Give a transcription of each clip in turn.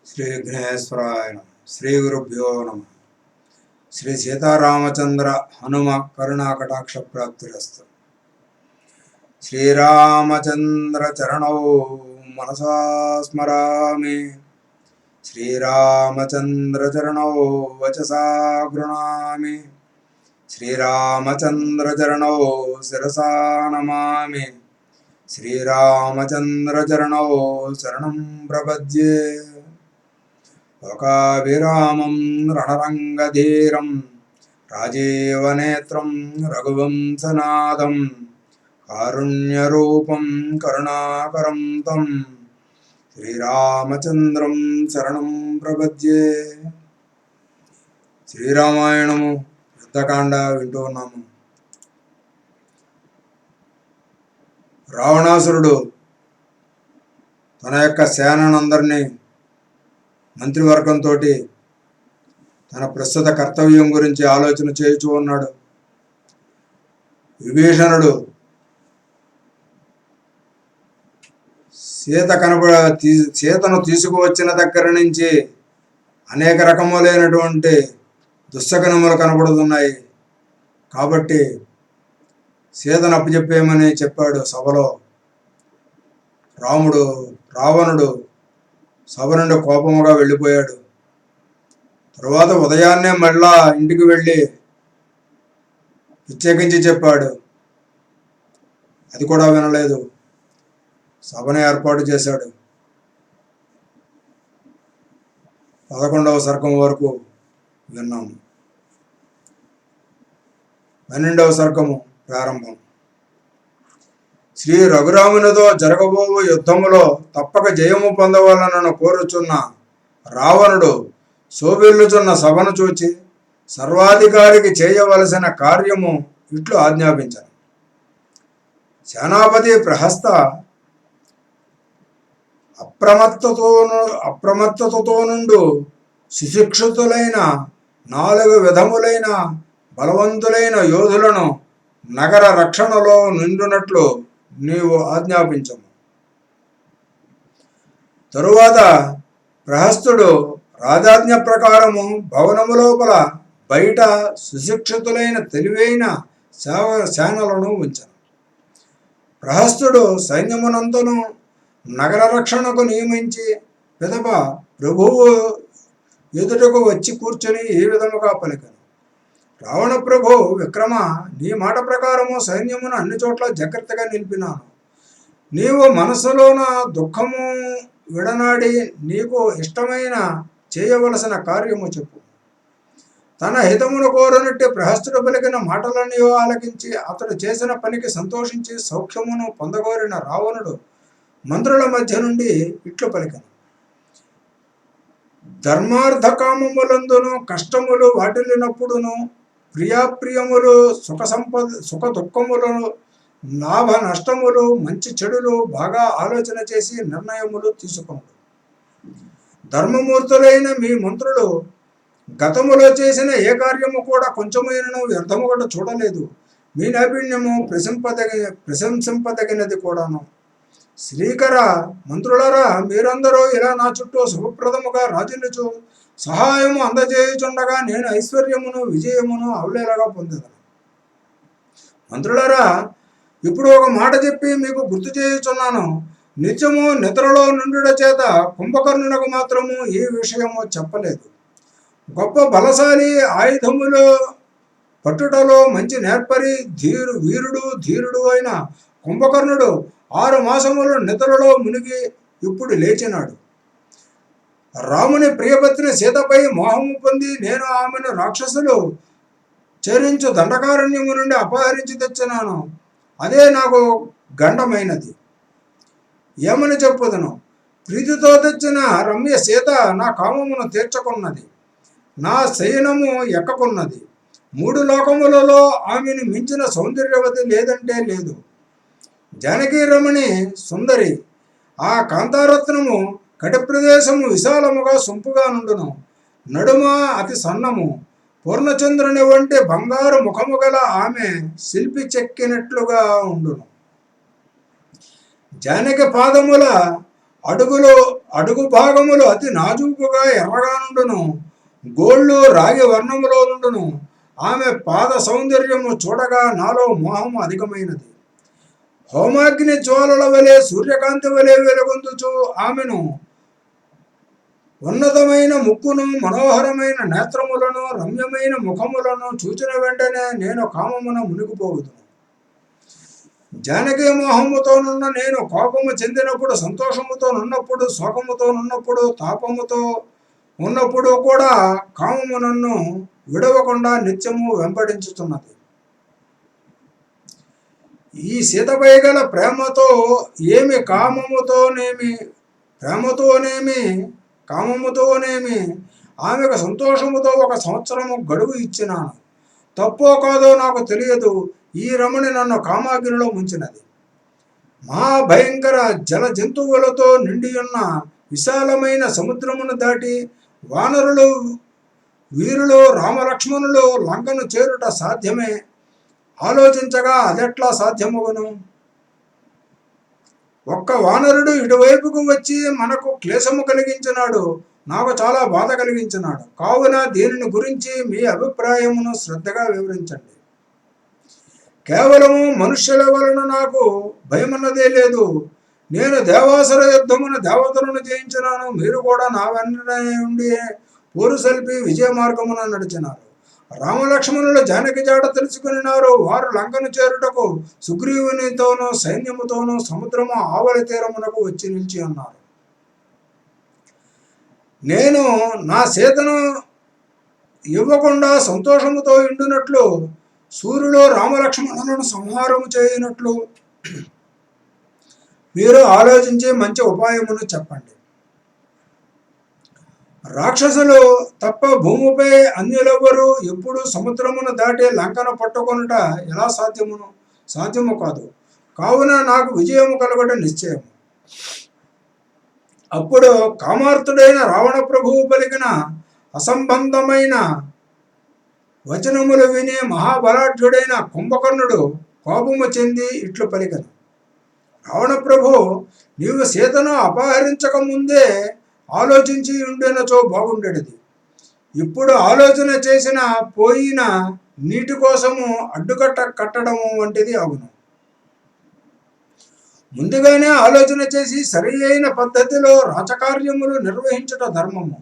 శ్రీ విఘ్నేశ్వరాయ నమః. శ్రీ గురుభ్యో నమ. శ్రీ సీతారామచంద్ర హనుమ కరుణా కటాక్ష ప్రాప్తిరస్తు. శ్రీరామచంద్ర చరణౌ మనసా స్మరామి. శ్రీరామచంద్ర చరణౌ వచసా గృణామి. శ్రీరామచంద్ర చరణౌ శిరసా నమామి. శ్రీరామచంద్ర చరణౌ శరణం ప్రపద్యే. లోకాభిరామం రణరంగధీరం రాజీవనేత్రం రఘువంశనాథం కారుణ్యరూపం కరుణాకరం తం శ్రీరామచంద్రం శరణం ప్రపద్యే. శ్రీరామాయణము యుద్ధకాండ వింటూ ఉన్నాము. రావణాసురుడు తన యొక్క సేనందరినీ మంత్రివర్గంతో తన ప్రస్తుత కర్తవ్యం గురించి ఆలోచన చేయుచూ ఉన్నాడు. విభీషణుడు సీతను తీసుకువచ్చిన దగ్గర నుంచి అనేక రకములైనటువంటి దుశ్శకనములు కనబడుతున్నాయి. కాబట్టి సీతను అప్పచెప్పేయమని చెప్పాడు సభలో. రావణుడు సభ నుండి కోపముగా వెళ్ళిపోయాడు. తరువాత ఉదయాన్నే మళ్ళా ఇంటికి వెళ్ళి ప్రత్యేకించి చెప్పాడు. అది కూడా వినలేదు. సభను ఏర్పాటు చేశాడు. 11వ సర్గం వరకు విన్నాము. 12వ సర్గము ప్రారంభం. శ్రీ రఘురామునితో జరగబోవు యుద్ధములో తప్పక జయము పొందవలనను కోరుచున్న రావణుడు శోభిల్లుచున్న సభను చూచి సర్వాధికారికి చేయవలసిన కార్యము ఇట్లు ఆజ్ఞాపించాను. సేనాపతి ప్రహస్త అప్రమత్తతో నుండు సుశిక్షితులైన 4 విధములైన బలవంతులైన యోధులను నగర రక్షణలో నిండునట్లు నీవు ఆజ్ఞాపించము. తరువాత ప్రహస్తుడు రాజాజ్ఞ ప్రకారము భవనము లోపల బయట సుశిక్షితులైన తెలివైన సేనలను ఉంచను. ప్రహస్తుడు సైన్యమునంతను నగర రక్షణకు నియమించి పిదప ప్రభువు ఎదుటకు వచ్చి కూర్చొని ఈ విధముగా పలికను. రావణ ప్రభు విక్రమ, నీ మాట ప్రకారము సైన్యమును అన్ని చోట్ల జాగ్రత్తగా నిలిపినాను. నీవు మనసులోన దుఃఖము విడనాడి నీకు ఇష్టమైన చేయవలసిన కార్యము చెప్పు. తన హితమును కోరనట్టు ప్రహస్తుడు పలికిన మాటలన్నీ ఆలకించి అతడు చేసిన పనికి సంతోషించి సౌఖ్యమును పొందగోరిన రావణుడు మంత్రుల మధ్య నుండి ఇట్లు పలికను. ధర్మార్థ కామములందును కష్టములు వాటిల్లినప్పుడును ప్రియాప్రియములు సుఖ దుఃఖములు లాభ నష్టములు మంచి చెడులు బాగా ఆలోచన చేసి నిర్ణయములు తీసుకున్నాడు. ధర్మమూర్తులైన మీ మంత్రులు గతములో చేసిన ఏ కార్యము కూడా కొంచెమైనను వ్యర్థముగా చూడలేదు. మీ నైపుణ్యము ప్రశంసింపదగినది కూడాను. శ్రీకర మంత్రులరా, మీరందరూ ఇలా నా చుట్టూ శుభప్రదముగా రాజులుచు సహాయము అందజేయుచుండగా నేను ఐశ్వర్యమును విజయమును అవలేలగా పొందేదను. మంత్రులరా, ఇప్పుడు ఒక మాట చెప్పి మీకు గుర్తు చేయుచున్నాను. నిత్యము నిద్రలో నుండుట చేత కుంభకర్ణునకు మాత్రము ఈ విషయము చెప్పలేదు. గొప్ప బలశాలి, ఆయుధములు పట్టుటలో మంచి నేర్పరి, ధీరుడు అయిన కుంభకర్ణుడు 6 మాసములు నిద్రలో మునిగి ఇప్పుడు లేచినాడు. రాముని ప్రియపత్ని సీతపై మోహము పొంది నేను ఆమెను రాక్షసులు చరించు దండకారణ్యము నుండి అపహరించి తెచ్చినాను. అదే నాకు గండమైనది. ఏమని చెప్పుదును? ప్రీతితో తెచ్చిన రమ్య సీత నా కామమును తీర్చుకున్నది, నా శయనము ఎక్కకున్నది. 3 లోకములలో ఆమెను మించిన సౌందర్యవతి లేదంటే లేదు. జానకీ రమణి సుందరి. ఆ కాంతారత్నము కటి ప్రదేశము విశాలముగా సొంపుగా నుండును. నడుమ అతి సన్నము. పూర్ణచంద్రుని వంటి బంగారు ముఖము గల ఆమె శిల్పి చెక్కినట్లుగా ఉండును. జానకి పాదముల అడుగులు అడుగు భాగములు అతి నాజూకుగా ఎర్రగా నుండును, గోళ్ళు రాగి వర్ణములో నుండును. ఆమె పాద సౌందర్యము చూడగా నాలో మోహము అధికమైనది. హోమాగ్ని జ్వాలల వలె సూర్యకాంతి వలె వెలుగొందుచు ఆమెను ఉన్నతమైన ముక్కును, మనోహరమైన నేత్రములను, రమ్యమైన ముఖములను చూచిన వెంటనే నేను కామమున మునిగిపోవుదును. జానకి మోహముతోనున్న నేను కోపము చెందినప్పుడు, సంతోషముతో నున్నప్పుడు, శోకముతో నున్నప్పుడు, తాపముతో ఉన్నప్పుడు కూడా కామము నన్ను విడవకుండా నిత్యము వెంబడించుతున్నది. ఈ సీతపై గల ప్రేమతో ఏమి కామముతోనేమి ఆమెకు సంతోషముతో 1 సంవత్సరము గడువు ఇచ్చినాను. తప్పో కాదో నాకు తెలియదు. ఈ రమణి నన్ను కామాగ్నిలో ముంచినది. మహాభయంకర జల జంతువులతో నిండియున్న విశాలమైన సముద్రమును దాటి వానరులు, వీరులు, రామలక్ష్మణులు లంకను చేరుట సాధ్యమే. ఆలోచించగా అదెట్లా సాధ్యమగును? ఒక్క వానరుడు ఇటువైపుకు వచ్చి మనకు క్లేశము కలిగించినాడు, నాకు చాలా బాధ కలిగించినాడు. కావున దీనిని గురించి మీ అభిప్రాయమును శ్రద్ధగా వివరించండి. కేవలము మనుష్యుల వలన నాకు భయమన్నదే లేదు. నేను దేవాసుర యుద్ధమున దేవతలను జయించినాను. మీరు కూడా నా వెంట ఉండి పోరు సల్పి విజయ మార్గమున నడిచినారు. రామలక్ష్మణులు జానకి జాడ తెలుసుకున్నారు. వారు లంకను చేరుటకు సుగ్రీవునితోనూ సైన్యముతోనూ సముద్రము ఆవలి తీరమునకు వచ్చి నిలిచి ఉన్నారు. నేను నా సీతను ఇవ్వకుండా సంతోషముతో ఇండునట్లు, సూర్యుడు రామలక్ష్మణులను సంహారము చేయనట్లు మీరు ఆలోచించి మంచి ఉపాయమును చెప్పండి. రాక్షసులు తప్ప భూమిపై అన్యులెవ్వరూ ఎప్పుడు సముద్రమును దాటి లంకను పట్టుకొనుట ఎలా సాధ్యము కాదు. కావున నాకు విజయము కలగడం నిశ్చయం. అప్పుడు కామార్తుడైన రావణ ప్రభువు పలికిన అసంబంధమైన వచనములు విని మహాబలాఢ్యుడైన కుంభకర్ణుడు కోపము చెంది ఇట్లు పలికను. రావణ ప్రభు, నీవు సీతను అపహరించక ముందే ఆలోచించి ఉండినచో బాగుండేది. ఇప్పుడు ఆలోచన చేసిన పోయిన నీటి కోసము అడ్డుకట్ట కట్టడము వంటిది అవును. ముందుగానే ఆలోచన చేసి సరి అయిన పద్ధతిలో రాజకార్యములు నిర్వహించుట ధర్మము.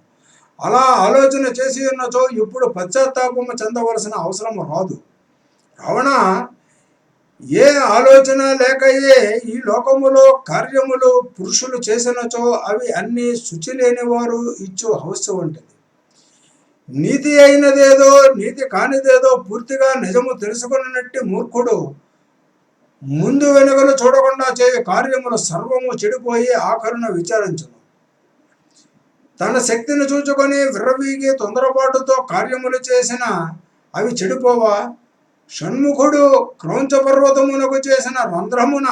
అలా ఆలోచన చేసి ఉన్నచో ఇప్పుడు పశ్చాత్తాపము చెందవలసిన అవసరం రాదు. రావణ, ఏ ఆలోచన లేకయే ఈ లోకములో కార్యములు పురుషులు చేసినచో అవి అన్నీ శుచి లేని వారు ఇచ్చు హౌస్ వంటిది. నీతి అయినదేదో నీతి కానిదేదో పూర్తిగా నిజము తెలుసుకున్నట్టి మూర్ఖుడు ముందు వెనుకలు చూడకుండా చేయు కార్యములు సర్వము చెడిపోయి ఆఖరున విచారించును. తన శక్తిని చూచుకొని విర్రవీగి తొందరపాటుతో కార్యములు చేసిన అవి చెడిపోవా? షణ్ముఖుడు క్రౌంచ పర్వతమునకు చేసిన రంధ్రమున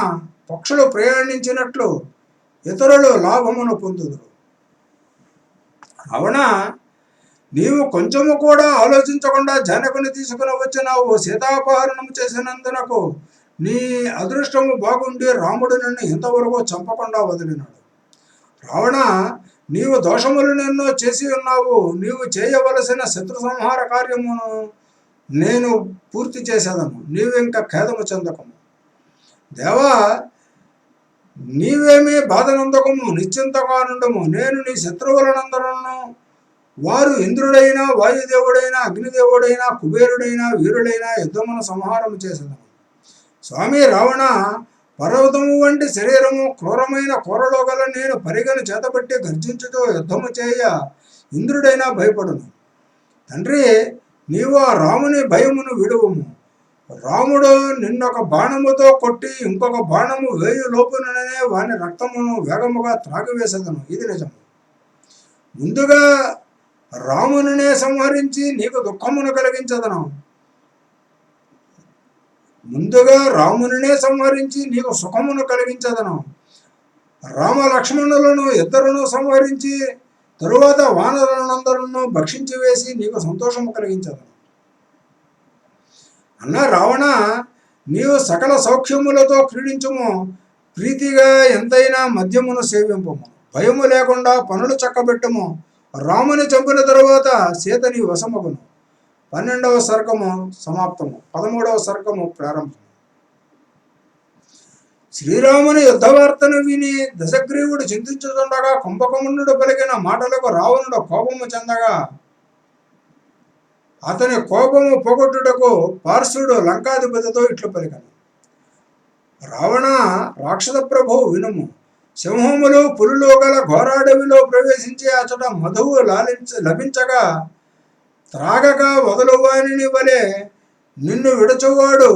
పక్షులు ప్రయాణించినట్లు ఇతరులు లాభమును పొందుదురు. రావణ, నీవు కొంచెము కూడా ఆలోచించకుండా జనకుని తీసుకుని వచ్చినావు. సీతాపహరణము చేసినందునకు నీ అదృష్టము బాగుండి రాముడు నిన్ను ఇంతవరకు చంపకుండా వదిలినాడు. రావణ, నీవు దోషములు నిన్ను చేసి ఉన్నావు. నీవు చేయవలసిన శత్రు సంహార కార్యమును నేను పూర్తి చేసేదను. నీవింక ఖేదము చెందకము. దేవా, నీవేమీ బాధనందకము, నిశ్చింతగా నుండము. నేను నీ శత్రువులనందరను, వారు ఇంద్రుడైనా, వాయుదేవుడైనా, అగ్నిదేవుడైనా, కుబేరుడైనా, వీరుడైనా యుద్ధమును సంహారము చేసేదను. స్వామి రావణ, పర్వతము వంటి శరీరము, క్రూరమైన కూరలో గల నేను పరిగను చేతబట్టి గర్జించుతూ యుద్ధము చేయ ఇంద్రుడైనా భయపడును. తండ్రి, నీవు ఆ రాముని భయమును విడువము. రాముడు నిన్నొక బాణముతో కొట్టి ఇంకొక బాణము వేయు లోపుననే వాని రక్తమును వేగముగా త్రాగివేసేదను. ఇది నిజము. ముందుగా రామునినే సంహరించి నీకు దుఃఖమును కలిగించదను. ముందుగా రామునినే సంహరించి నీకు సుఖమును కలిగించదను. రామ లక్ష్మణులను ఇద్దరును సంహరించి తరువాత వానరులందరూ భక్షించి వేసి నీకు సంతోషము కలిగించదను. అన్న రావణ, నీవు సకల సౌఖ్యములతో క్రీడించుము. ప్రీతిగా ఎంతైనా మద్యమును సేవింపము. భయము లేకుండా పనులు చక్కబెట్టము. రాముని చంపిన తరువాత సీత నీ వశమగును. 12వ సర్గము సమాప్తము. 13వ సర్గము ప్రారంభం. శ్రీరాముని యుద్ధవార్తను విని దశగ్రీవుడు చింతించుతుండగా కుంభకర్ణుడు పలికిన మాటలకు రావణుడు కోపము చెందగా అతని కోపము పోగొట్టుటకు పార్శ్వుడు లంకాధిపతితో ఇట్లు పలికను. రావణ, రాక్షస ప్రభు వినుము. సింహములు పులులు గల ఘోరాడవిలో ప్రవేశించి అచట మధువు లభించగా త్రాగక వదలువాని వలె నిన్ను విడచువాడు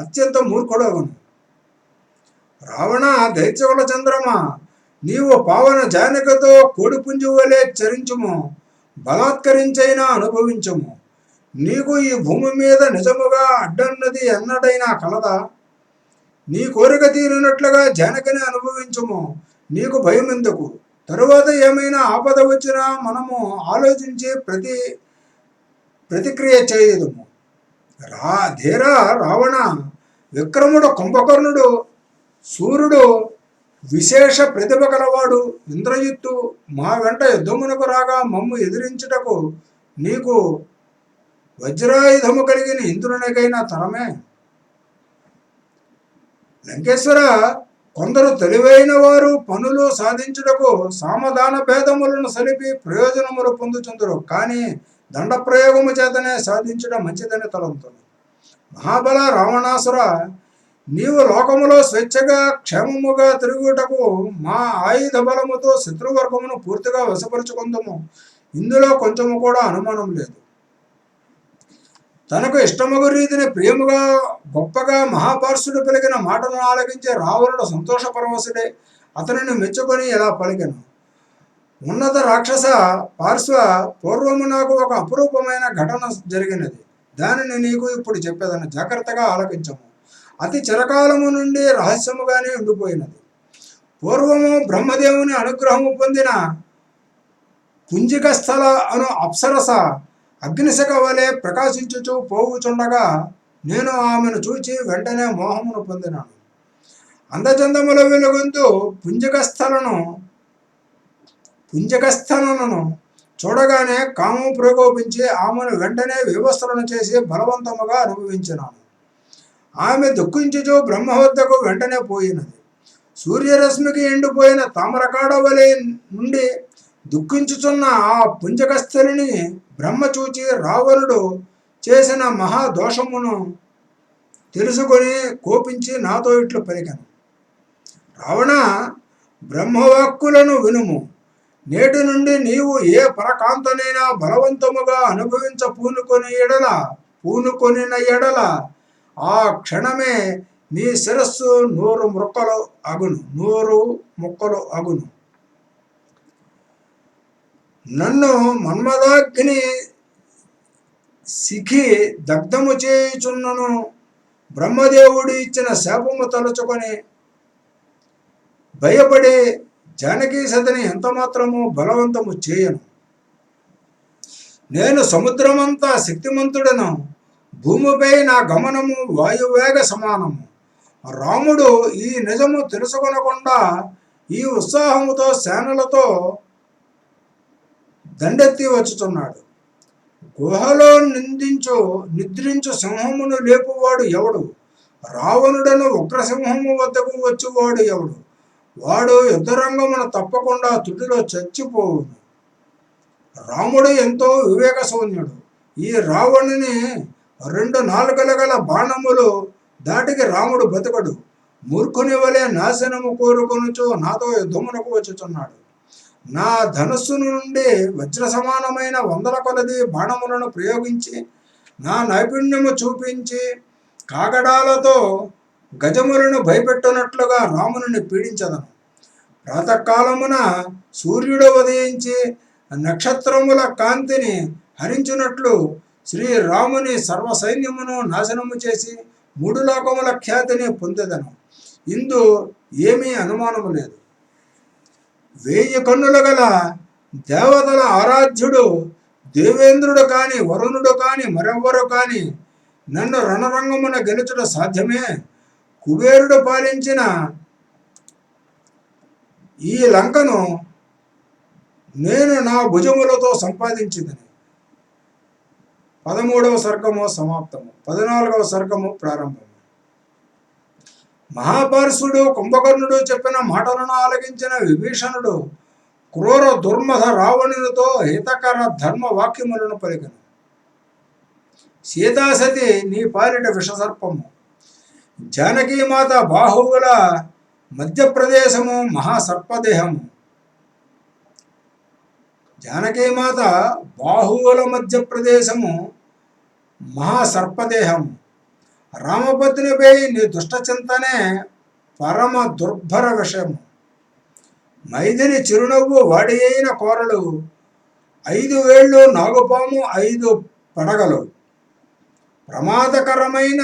అత్యంత మూర్ఖుడవును. రావణ, దైత్యకుల చంద్రమా, నీవు పావన జానకతో కోడిపుంజు వలె చరించుము. బలాత్కరించైనా అనుభవించము. నీకు ఈ భూమి మీద నిజముగా అడ్డన్నది ఎన్నడైనా కలదా? నీ కోరిక తీరినట్లుగా జానకిని అనుభవించుము. నీకు భయం ఎందుకు? తరువాత ఏమైనా ఆపద వచ్చినా మనము ఆలోచించి ప్రతిక్రియ చేయదుము. ధీరా రావణ, విక్రముడు, కుంభకర్ణుడు, సూర్యుడు, విశేష ప్రతిభ కలవాడు ఇంద్రజిత్తు మా వెంట యుద్ధమునకు రాగా మమ్ము ఎదిరించుటకు నీకు వజ్రాయుధము కలిగిన ఇంద్రునికైనా తరమే? లంకేశ్వర, కొందరు తెలివైన వారు పనులు సాధించుటకు సామధాన భేదములను సలిపి ప్రయోజనములు పొందుచుందరు. కానీ దండ ప్రయోగము చేతనే సాధించడం మంచిదని తలంతును. మహాబల రావణాసుర, నీవు లోకములో స్వేచ్ఛగా క్షేమముగా తిరుగుటకు మా ఆయుధ బలముతో శత్రువర్గమును పూర్తిగా వశపరుచుకుందాము. ఇందులో కొంచెము కూడా అనుమానం లేదు. తనకు ఇష్టమగు రీతిని ప్రియముగా గొప్పగా మహాపార్శ్వుడు పలికిన మాటలను ఆలకించి రావణుడు సంతోషపరవశుడే అతనిని మెచ్చుకొని ఇలా పలికెను. ఉన్నత రాక్షస పార్శ్వ, పూర్వము నాకు ఒక అపురూపమైన ఘటన జరిగినది. దానిని నీకు ఇప్పుడు చెప్పేదను, జాగ్రత్తగా ఆలకించము. అతి చిరకాలము నుండి రహస్యముగానే ఉండిపోయినది. పూర్వము బ్రహ్మదేవుని అనుగ్రహము పొందిన పుంజిక స్థల అను అప్సరస అగ్నిశక వలె ప్రకాశించుచూ పోవుచుండగా నేను ఆమెను చూచి వెంటనే మోహమును పొందినాను. అందచందముల వెలుగొంతు పుంజకస్థలను చూడగానే కామం ప్రకోపించి ఆమెను వెంటనే వివస్త్రను చేసి బలవంతముగా అనుభవించినాను. ఆమె దుఃఖించుచు బ్రహ్మ వద్దకు వెంటనే పోయినది. సూర్యరశ్మికి ఎండిపోయిన తామరకాడ వలె నుండి దుఃఖించుచున్న ఆ పుంజకస్థలిని బ్రహ్మ చూచి రావణుడు చేసిన మహాదోషమును తెలుసుకొని కోపించి నాతో ఇట్లు పలికెను. రావణ, బ్రహ్మవాక్కులను వినుము. నేటి నుండి నీవు ఏ పరకాంతనైనా బలవంతముగా అనుభవించ పూనుకొనిన ఎడల ఆ క్షణమే నీ శిరస్సు 100 ముక్కలు అగును. నన్ను మన్మదాగ్ని శిఖి దగ్ధము చేయుచున్నను. బ్రహ్మదేవుడు ఇచ్చిన శాపము తలుచుకొని భయపడి జానకీ సతిని ఎంత మాత్రము బలవంతము చేయను. నేను సముద్రమంతా శక్తిమంతుడను. భూమిపై నా గమనము వాయువేగ సమానము. రాముడు ఈ నిజము తెలుసుకొనకుండా ఈ ఉత్సాహముతో సేనలతో దండెత్తి వచ్చుతున్నాడు. గుహలో నిద్రించు సింహమును లేపువాడు ఎవడు? రావణుడను ఉగ్రసింహము వద్దకు వచ్చువాడు ఎవడు? వాడు యుద్ధరంగమును తప్పకుండా తుడిలో చచ్చిపోవును. రాముడు ఎంతో వివేక శూన్యుడు. ఈ రావణుని 2 నాలుకల గల బాణములు దాటికి రాముడు బతకడు. మూర్ఖుని వలె నాశనము కోరుకొనుచు నాతో యుద్ధమునకు వచ్చుచున్నాడు. నా ధనుస్సు నుండి వజ్ర సమానమైన 100 కొలది బాణములను ప్రయోగించి నా నైపుణ్యము చూపించి కాగడాలతో గజములను భయపెట్టునట్లుగా రాముని పీడించదను. ప్రాతకాలమున సూర్యుడు ఉదయించి నక్షత్రముల కాంతిని హరించినట్లు శ్రీరాముని సర్వసైన్యమును నాశనము చేసి 3 లోకముల ఖ్యాతిని పొందెదను. ఇందు ఏమీ అనుమానము లేదు. 1000 కన్నులు గల దేవతల ఆరాధ్యుడు దేవేంద్రుడు కాని, వరుణుడు కాని, మరెవ్వరు కాని నన్ను రణరంగమున గెలుచుట సాధ్యమే? కుబేరుడు పాలించిన ఈ లంకను నేను నా భుజములతో సంపాదించిందని. 13వ సర్గము సమాప్తము. 14వ సర్గము ప్రారంభము. మహాపరుషుడు కుంభకర్ణుడు చెప్పిన మాటలను ఆలకించిన విభీషణుడు క్రూర దుర్మధ రావణునితో హితకర ధర్మ వాక్యములను పలికెను. సీతాసతి నీ పాలిట విషసర్పము, జానకీమాత బాహువుల మధ్యప్రదేశము మహాసర్పదేహము. జానకీమాత బాహువుల మధ్యప్రదేశము మహాసర్పదేహము. రామపత్నిపై నీ దుష్టచింతనే పరమ దుర్భర విషయము. మైథిలి చిరునవ్వు వాడి అయిన కోరలు, 5 వేళ్ళు నాగుపాము 5 పడగలు. ప్రమాదకరమైన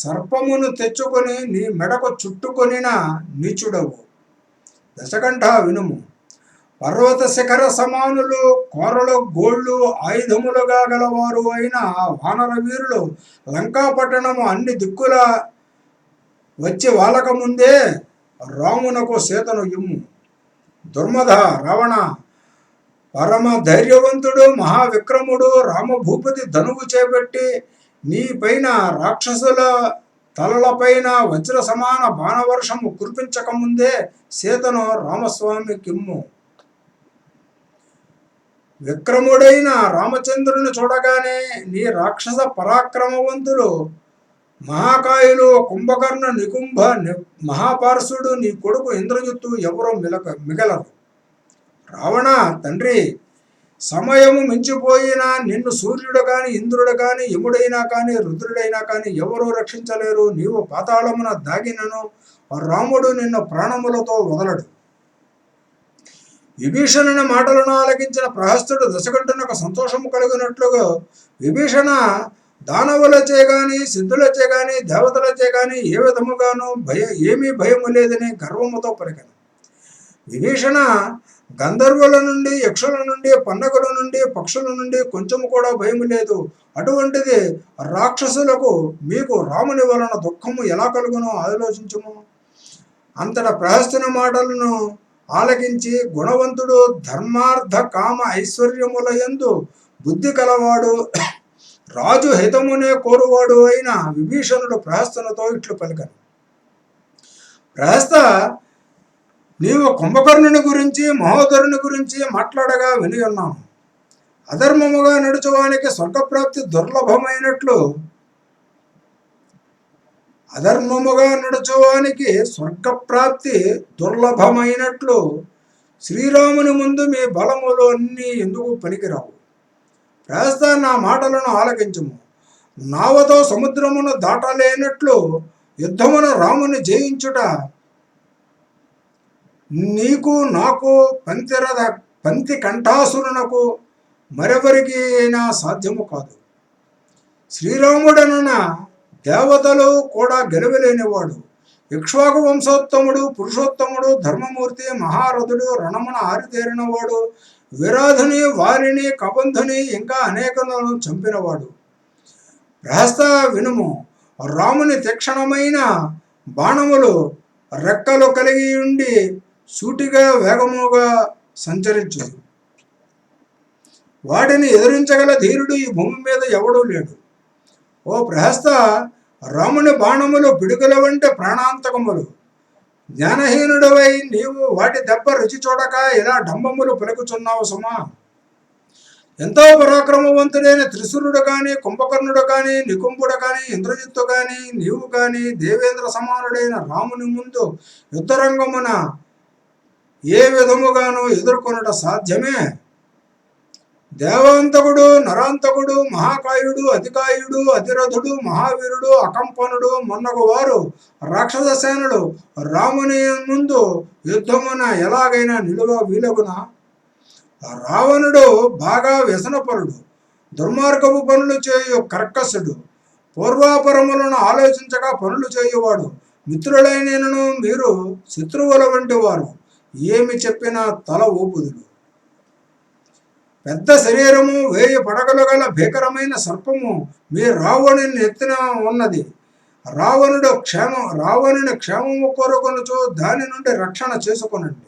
సర్పమును తెచ్చుకొని నీ మెడకు చుట్టుకొనిన నీచుడవు. దశకంఠ వినుము. పర్వత శిఖర సమానులు కోరలు గోళ్ళు ఆయుధములుగా గలవారు అయిన వానర వీరులు లంకాపట్టణము అన్ని దిక్కుల వచ్చి వాళ్ళక ముందే రామునకు సీతను ఇమ్ము. దుర్మధ రావణ, పరమ ధైర్యవంతుడు మహావిక్రముడు రామభూపతి ధనువు చేపట్టి నీ పైన రాక్షసుల తలలపైన వజ్ర సమాన బాణవర్షము కురిపించకముందే సీతను రామస్వామి కిమ్ము. విక్రముడైన రామచంద్రుని చూడగానే నీ రాక్షస పరాక్రమవంతులు మహాకాయులు కుంభకర్ణ నికుంభ మహాపార్శుడు నీ కొడుకు ఇంద్రజిత్తు ఎవరో మిగలరు. రావణ తండ్రి, సమయము మించిపోయినా నిన్ను సూర్యుడు కాని ఇంద్రుడు కాని యముడైనా కాని రుద్రుడైనా కాని ఎవరూ రక్షించలేరు. నీవు పాతాళమున దాగినను రాముడు నిన్ను ప్రాణములతో వదలడు. విభీషణుని మాటలను ఆలకించిన ప్రహస్తుడు దశకంఠునకు సంతోషము కలిగినట్లుగా, విభీషణ, దానవులచే గాని సిద్ధులచే గాని దేవతలచే గాని ఏ విధముగాను ఏమీ భయము లేదని గర్వముతో పలికెను. విభీషణ, గంధర్వుల నుండి యక్షుల నుండి పన్నగుల నుండి పక్షుల నుండి కొంచెము కూడా భయము లేదు. అటువంటిది రాక్షసులకు మీకు రాముని వలన దుఃఖము ఎలా కలుగునో ఆలోచించుము. అంతటా ప్రహస్తుని మాటలను ఆలకించి గుణవంతుడు ధర్మార్థ కామ ఐశ్వర్యముల యందు బుద్ధి కలవాడు రాజు హితమునే కోరువాడు అయిన విభీషణుడు ప్రహస్తునితో ఇట్లు పలికను. ప్రహస్త, నీవు కుంభకర్ణుని గురించి మహోదరుని గురించి మాట్లాడగా విని ఉన్నాను. అధర్మముగా నడుచువానికి స్వర్గప్రాప్తి దుర్లభమైనట్లు స్వర్గప్రాప్తి దుర్లభమైనట్లు శ్రీరాముని ముందు మీ బలములు అన్నీ ఎందుకు పనికిరావు. ప్రహస్త, నా మాటలను ఆలకించుము. నావతో సముద్రమును దాటలేనట్లు యుద్ధమున రాముని జయించుట నీకు నాకు పంతి కంఠాసురునకు మరెవరికి అయినా సాధ్యము కాదు. శ్రీరాముడనన దేవతలు కూడా గెలవలేనివాడు. ఇక్ష్వాకు వంశోత్తముడు, పురుషోత్తముడు, ధర్మమూర్తి, మహారథుడు, రణమున ఆరితేరినవాడు, విరాధుని, వారిని, కబంధుని ఇంకా అనేకలను చంపినవాడు. ప్రహస్త వినుము. రాముని తీక్షణమైన బాణములు రెక్కలు కలిగి ఉండి సూటిగా వేగముగా సంచరించు. వాటిని ఎదిరించగల ధీరుడు ఈ భూమి మీద ఎవడూ లేడు. ఓ ప్రహస్త, రాముని బాణములు పిడుగుల వంటి ప్రాణాంతకములు. జ్ఞానహీనుడవై నీవు వాటి దెబ్బ రుచి చూడక ఇలా డంబములు పలుకుచున్నావు సుమా. ఎంతో పరాక్రమవంతుడైన త్రిశూరుడు కానీ, కుంభకర్ణుడు కానీ, నికుంభుడు కానీ, ఇంద్రజిత్తు కానీ, నీవు కానీ దేవేంద్ర సమానుడైన రాముని ముందు యుద్ధరంగమున ఏ విధముగాను ఎదుర్కొనట సాధ్యమే? దేవాంతకుడు, నరాంతకుడు, మహాకాయుడు, అతికాయుడు, అతిరథుడు, మహావీరుడు, అకంపనుడు మొన్నగు వారు రాక్షస సేనులు రాముని ముందు యుద్ధమున ఎలాగైనా నిలువ వీలగునా? రావణుడు బాగా వ్యసనపరుడు, దుర్మార్గపు పనులు చేయు కర్కశుడు, పూర్వాపరములను ఆలోచించక పనులు చేయువాడు. మిత్రులైనను మీరు శత్రువుల వంటి వారు. ఏమి చెప్పినా తల ఊపుదులు. పెద్ద శరీరము, 1000 పడగలు గల భీకరమైన సర్పము మీ రావణుని ఎత్తున ఉన్నది. రావణుని క్షేమము కోరుకొనుచు దాని నుండి రక్షణ చేసుకొనండి.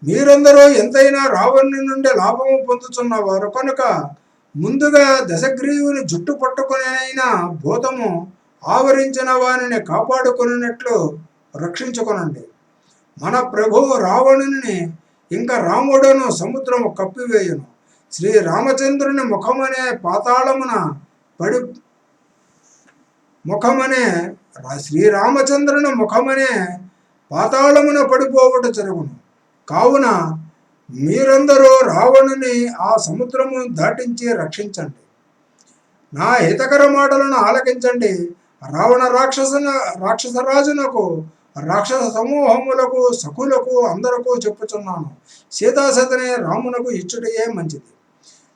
మీరందరూ ఎంతైనా రావణుని నుండి లాభము పొందుతున్నవారు కనుక ముందుగా దశగ్రీవుని జుట్టు పట్టుకునైనా భూతము ఆవరించిన వారిని కాపాడుకున్నట్లు రక్షించుకొనండి. మన ప్రభువు రావణుని ఇంకా రాముడును సముద్రము కప్పివేయును. శ్రీరామచంద్రుని ముఖమనే పాతాళమున పడి ముఖమనే శ్రీరామచంద్రుని ముఖమనే పాతాళమున పడిపోవుట జరుగును. కావున మీరందరూ రావణుని ఆ సముద్రము దాటించి రక్షించండి. నా హితకర మాటలను ఆలకించండి. రావణ రాక్షసరాజునకు రాక్షస సమూహములకు సఖులకు అందరకు చెప్పుచున్నాను, సీతాసతిని రామునకు ఇచ్చుటయే మంచిది.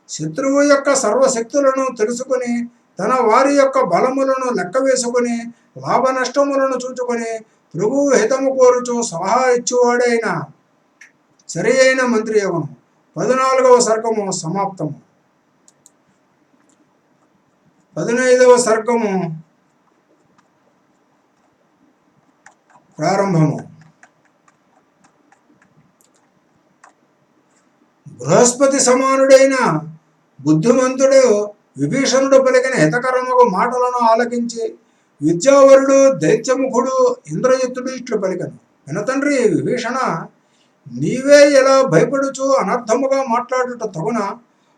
శత్రువు యొక్క సర్వశక్తులను తెలుసుకుని తన వారి యొక్క బలములను లెక్క వేసుకుని లాభ నష్టములను చూచుకొని ప్రభువు హితము కోరుచు సలహా ఇచ్చువాడైన సరి అయిన మంత్రి యవను. 14వ సర్గము సమాప్తము. 15వ సర్గము ప్రారంభము. బృహస్పతి సమానుడైన బుద్ధిమంతుడు విభీషణుడు పలికిన హితకరముగు మాటలను ఆలకించి విద్యావరుడు దైత్యముఖుడు ఇంద్రజిత్తుడు ఇట్లు పలికను. వినతండ్రి విభీషణ, నీవే ఇలా భయపడుచు అనర్థముగా మాట్లాడుట తగున.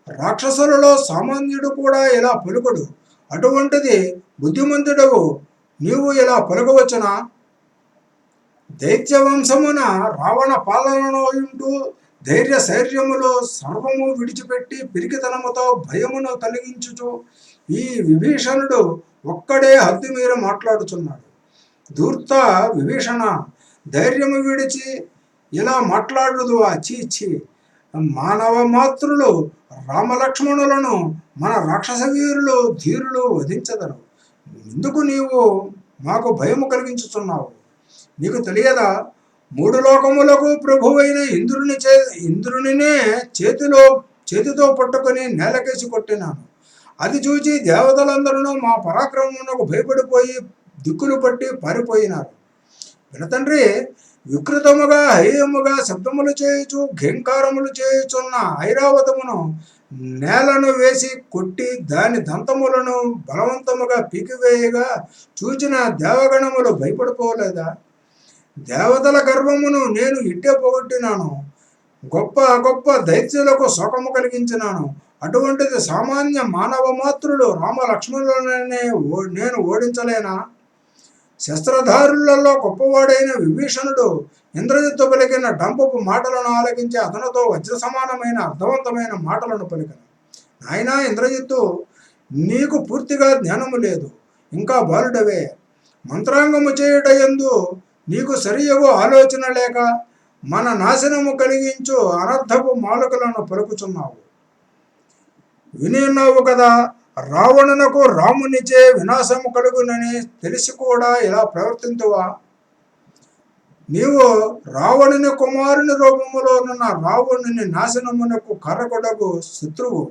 రాక్షసులలో సామాన్యుడు కూడా ఇలా పలుకుడు. అటువంటిది బుద్ధిమంతుడవు నీవు ఇలా పలుకవచ్చునా? దైత్యవంశమున రావణ పాలనలో ఉంటూ ధైర్య శైర్యములో సర్వము విడిచిపెట్టి పిరికితనముతో భయమును కలిగించుచు ఈ విభీషణుడు ఒక్కడే హద్దు మీద మాట్లాడుచున్నాడు. ధూర్త విభీషణ, ధైర్యము విడిచి ఇలా మాట్లాడుదువా? చీచి, మానవ మాతృలు రామలక్ష్మణులను మన రాక్షస వీరులు ధీరులు వధించదరు. ఎందుకు నీవు మాకు భయము కలిగించుచున్నావు? నీకు తెలియదా? 3 లోకములకు ప్రభువైన ఇంద్రునినే చేతితో పట్టుకొని నేలకేసి కొట్టినాను. అది చూచి దేవతలందరూ మా పరాక్రమమునకు భయపడిపోయి దిక్కులు పట్టి పారిపోయినారు. వినతండ్రి, వికృతముగా హేయముగా శబ్దములు చేయుచు ఘంకారములు చేయుచున్న ఐరావతమును నేలను వేసి కొట్టి దాని దంతములను బలవంతముగా పీకివేయగా చూచిన దేవగణములు భయపడిపోలేదా? దేవతల గర్వమును నేను ఇట్టే పోగొట్టినాను. గొప్ప గొప్ప దైత్యులకు శోకము కలిగించినాను. అటువంటిది సామాన్య మానవ మాతృలు రామ లక్ష్మణులనే నేను ఓడించలేనా? శస్త్రధారులలో గొప్పవాడైన విభీషణుడు ఇంద్రజిత్తు పలికిన డంపపు మాటలను ఆలకించి అతనితో వజ్ర సమానమైన అర్థవంతమైన మాటలను పలికను. నాయనా ఇంద్రజిత్తు, నీకు పూర్తిగా జ్ఞానము లేదు, ఇంకా బాలుడవే. మంత్రాంగము చేయుటయందు నీకు సరియగు ఆలోచన లేక మన నాశనము కలిగించు అనర్థపు మాలుకలను పలుకుచున్నావు. వినిన్నావు కదా, రావణునకు రామునిచే వినాశము కలుగునని తెలిసి కూడా ఇలా ప్రవర్తింతువా? నీవు రావణుని కుమారుని రూపములోనున్న రావణుని నాశనమునకు కర్రకొడకు శత్రువు.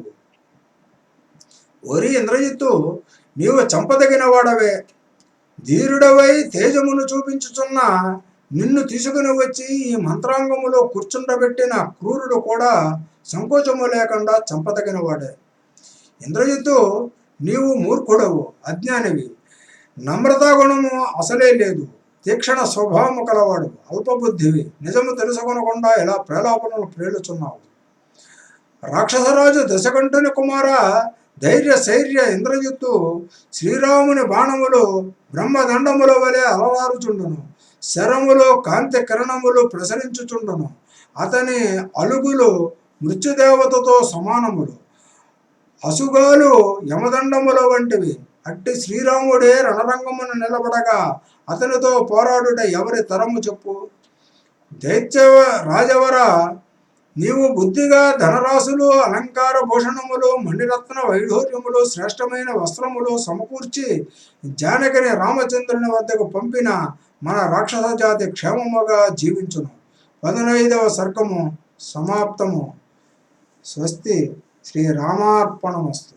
ఓరి ఇంద్రజిత్తు, నీవు చంపదగిన వాడవే. ధీరుడవై తేజమును చూపించుచున్న నిన్ను తీసుకుని వచ్చి ఈ మంత్రాంగములో కూర్చుండబెట్టిన క్రూరుడు కూడా సంకోచము లేకుండా చంపదగిన వాడే. ఇంద్రజిత్తు, నీవు మూర్ఖుడవు, అజ్ఞానివి. నమ్రతా గుణము అసలే లేదు. తీక్షణ స్వభావము కలవాడు, అల్పబుద్ధివి. నిజము తెలుసుకొనకుండా ఇలా ప్రేలాపనలు ప్రేలుచున్నావు. రాక్షసరాజు దశకంఠుని కుమార ధైర్య శైర్య ఇంద్రజిత్తు శ్రీరాముని బాణములు బ్రహ్మదండముల వలె అలవారుచుండును. శరములు కాంతి కిరణములు ప్రసరించుచుండును. అతని అలుగులు మృత్యుదేవతతో సమానములు. అసుగాలు యమదండముల వంటివి. అట్టి శ్రీరాముడే రణరంగమును నిలబడగా అతనితో పోరాడుట ఎవరి తరము చెప్పు? దైత్య రాజవర, నీవు బుద్ధిగా ధనరాశులు అలంకార భూషణములు మణిరత్న వైఢూర్యములు శ్రేష్టమైన వస్త్రములు సమకూర్చి జానకిని రామచంద్రుని వద్దకు పంపిన మన రాక్షస జాతి క్షేమముగా జీవించును. 15వ సర్గము సమాప్తము. స్వస్తి. శ్రీరామార్పణమస్తు.